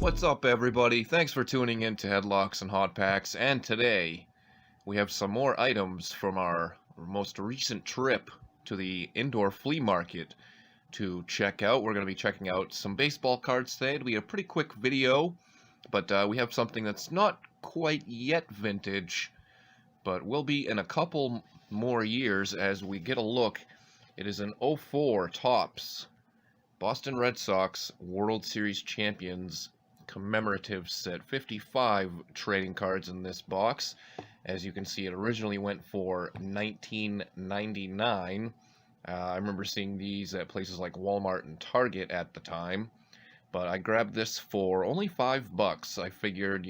What's up, everybody? Thanks for tuning in to Headlocks and Hot Packs, and today we have some more items from our most recent trip to the indoor flea market to check out. We're going to be checking out some baseball cards today. It'll be a pretty quick video, but we have something that's not quite yet vintage, but will be in a couple more years as we get a look. It is an '04 Topps Boston Red Sox World Series champions commemorative set. 55 trading cards in this box. As you can see, it originally went for $19.99. I remember seeing these at places like Walmart and Target at the time, but I grabbed this for only $5. I figured,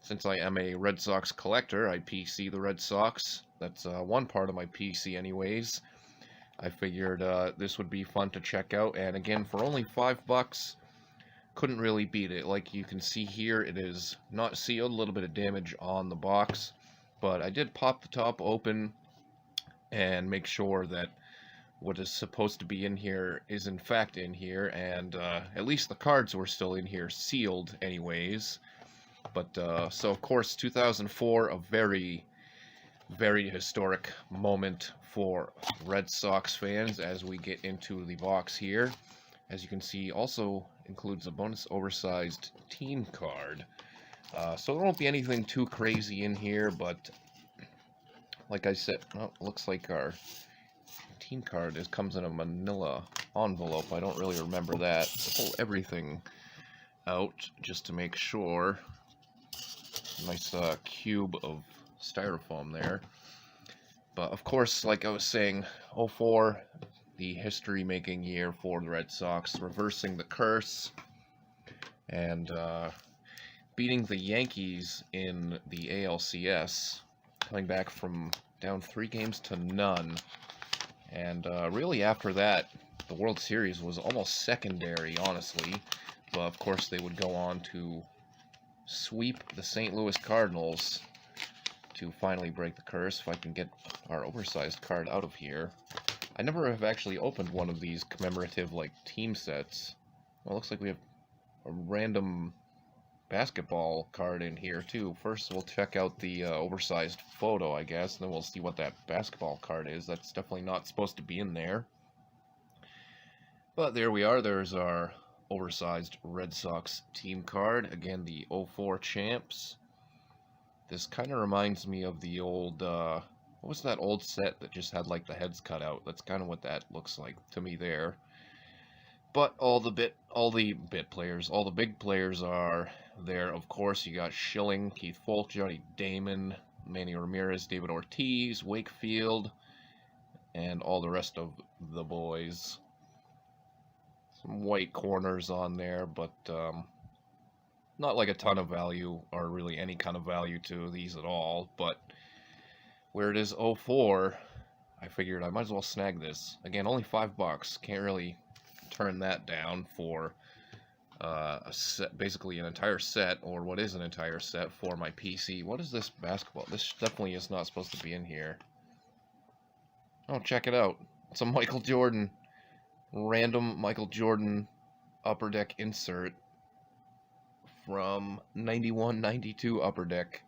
since I am a Red Sox collector, I PC the Red Sox. That's one part of my PC anyways. I figured this would be fun to check out, and again, for only $5, couldn't really beat it. Like you can see here, it is not sealed, a little bit of damage on the box, but I did pop the top open and make sure that what is supposed to be in here is in fact in here, and at least the cards were still in here, sealed anyways. But so of course 2004, a very historic moment for Red Sox fans as we get into the box here. As you can see, also includes a bonus oversized team card. So there won't be anything too crazy in here, but like I said, looks like our team card comes in a manila envelope. I don't really remember that. Pull everything out just to make sure. Nice cube of styrofoam there. But of course, like I was saying, '04, the history-making year for the Red Sox, reversing the curse and beating the Yankees in the ALCS, coming back from down 3 games to none. And really after that, the World Series was almost secondary, honestly. But of course, they would go on to sweep the St. Louis Cardinals to finally break the curse. If I can get our oversized card out of here. I never have actually opened one of these commemorative, team sets. Well, it looks like we have a random basketball card in here, too. First, we'll check out the oversized photo, I guess, and then we'll see what that basketball card is. That's definitely not supposed to be in there. But there we are. There's our oversized Red Sox team card. Again, the '04 champs. This kind of reminds me of the old, what was that old set that just had, the heads cut out? That's kind of what that looks like to me there. But all the big players are there, of course. You got Schilling, Keith Foulke, Johnny Damon, Manny Ramirez, David Ortiz, Wakefield, and all the rest of the boys. Some white corners on there, but not a ton of value, or really any kind of value to these at all. But where it is '04, I figured I might as well snag this. Again, only $5. Can't really turn that down for a set, basically an entire set, or what is an entire set for my PC. What is this basketball? This definitely is not supposed to be in here. Oh, check it out. It's a Michael Jordan, random Michael Jordan Upper Deck insert from 91-92 Upper Deck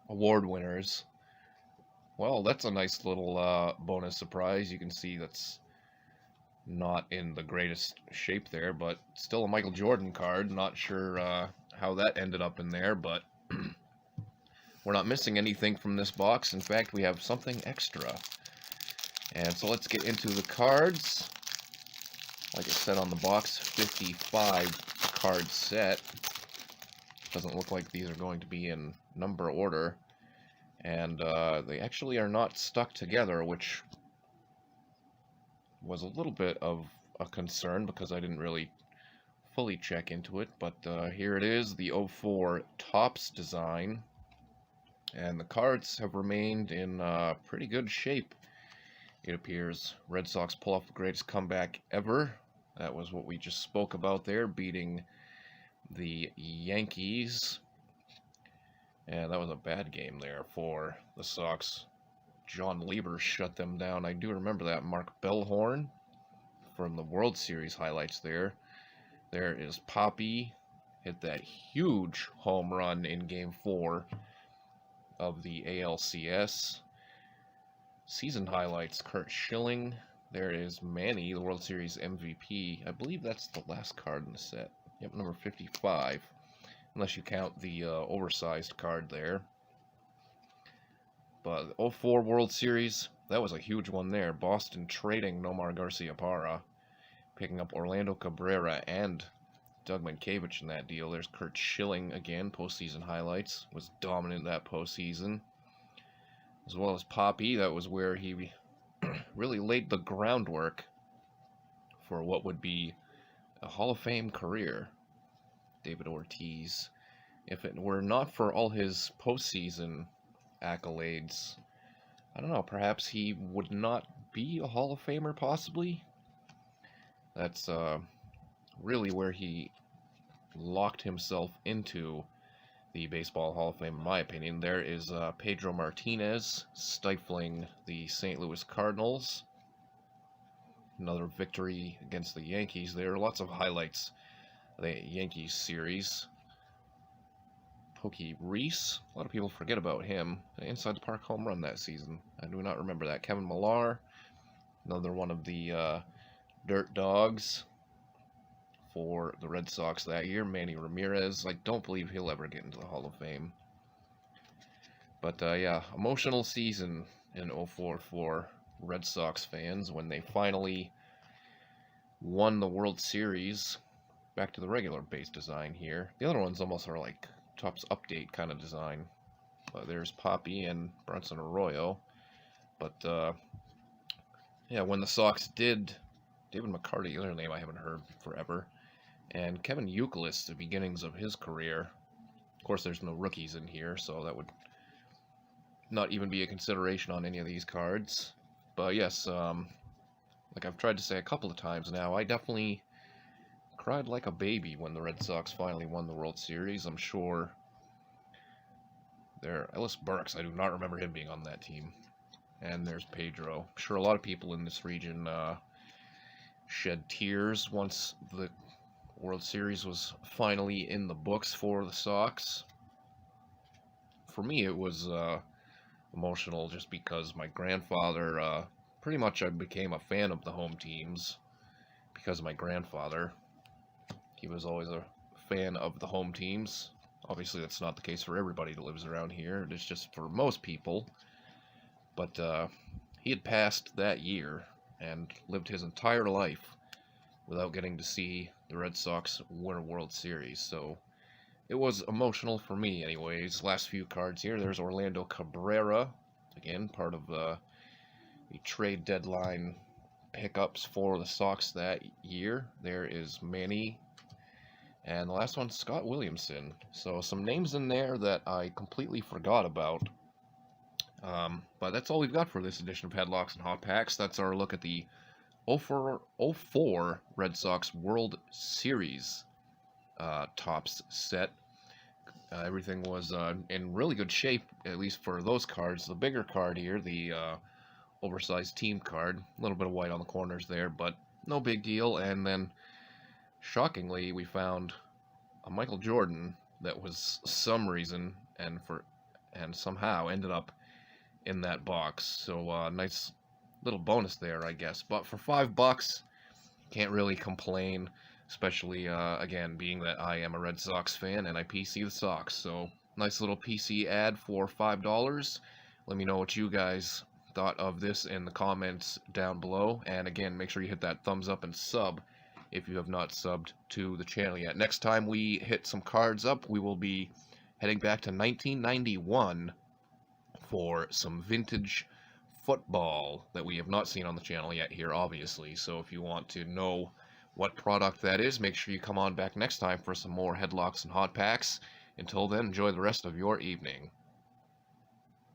award winners. Well, that's a nice little bonus surprise. You can see that's not in the greatest shape there, but still a Michael Jordan card. Not sure how that ended up in there, but we're not missing anything from this box. In fact, we have something extra. And so let's get into the cards. Like I said on the box, 55 card set. Doesn't look like these are going to be in number order. And they actually are not stuck together, which was a little bit of a concern because I didn't really fully check into it. But here it is, the '04 Topps design. And the cards have remained in pretty good shape, it appears. Red Sox pull off the greatest comeback ever. That was what we just spoke about there, beating the Yankees. And that was a bad game there for the Sox. John Lieber shut them down. I do remember that. Mark Bellhorn from the World Series highlights there. There is Poppy, hit that huge home run in Game 4 of the ALCS. Season highlights, Kurt Schilling. There is Manny, the World Series MVP. I believe that's the last card in the set. Yep, number 55. Unless you count the oversized card there. But the 04 World Series, that was a huge one there. Boston trading Nomar Garciaparra, picking up Orlando Cabrera and Doug Mankiewicz in that deal. There's Kurt Schilling again, postseason highlights. Was dominant that postseason. As well as Poppy, that was where he really laid the groundwork for what would be a Hall of Fame career. David Ortiz. If it were not for all his postseason accolades, I don't know, perhaps he would not be a Hall of Famer, possibly. That's really where he locked himself into the Baseball Hall of Fame, in my opinion. There is Pedro Martinez stifling the St. Louis Cardinals. Another victory against the Yankees. There are lots of highlights of the Yankees series. Pokey Reese, a lot of people forget about him. An inside the park home run that season. I do not remember that. Kevin Millar, another one of the dirt dogs for the Red Sox that year. Manny Ramirez, I don't believe he'll ever get into the Hall of Fame. But yeah, emotional season in 04 for Red Sox fans when they finally won the World Series. Back to the regular base design here. The other ones almost are like Topps Update kind of design. There's Poppy and Bronson Arroyo. But yeah, when the Sox did, David McCarty, the other name I haven't heard forever, and Kevin Youkilis, the beginnings of his career. Of course, there's no rookies in here, so that would not even be a consideration on any of these cards. But yes, like I've tried to say a couple of times now, I definitely cried like a baby when the Red Sox finally won the World Series. I'm sure Ellis Burks, I do not remember him being on that team. And there's Pedro. I'm sure a lot of people in this region shed tears once the World Series was finally in the books for the Sox. For me, it was emotional just because my grandfather, pretty much I became a fan of the home teams because of my grandfather. He was always a fan of the home teams. Obviously, that's not the case for everybody that lives around here. It's just for most people. But he had passed that year and lived his entire life without getting to see the Red Sox win a World Series. So it was emotional for me anyways. Last few cards here. There's Orlando Cabrera. Again, part of the trade deadline pickups for the Sox that year. There is Manny. And the last one, Scott Williamson. So some names in there that I completely forgot about. But that's all we've got for this edition of Headlocks and Hot Packs. That's our look at the 04 Red Sox World Series Topps set. Everything was in really good shape, at least for those cards. The bigger card here, the oversized team card, a little bit of white on the corners there, but no big deal. And then shockingly, we found a Michael Jordan that was some reason and somehow ended up in that box. So nice little bonus there, I guess. But for $5, can't really complain, especially again being that I am a Red Sox fan and I PC the Sox. So nice little PC ad for $5. Let me know what you guys thought of this in the comments down below. And again, make sure you hit that thumbs up and sub if you have not subbed to the channel yet. Next time we hit some cards up, we will be heading back to 1991 for some vintage football that we have not seen on the channel yet here, obviously. So if you want to know what product that is, make sure you come on back next time for some more Headlocks and Hot Packs. Until then, enjoy the rest of your evening.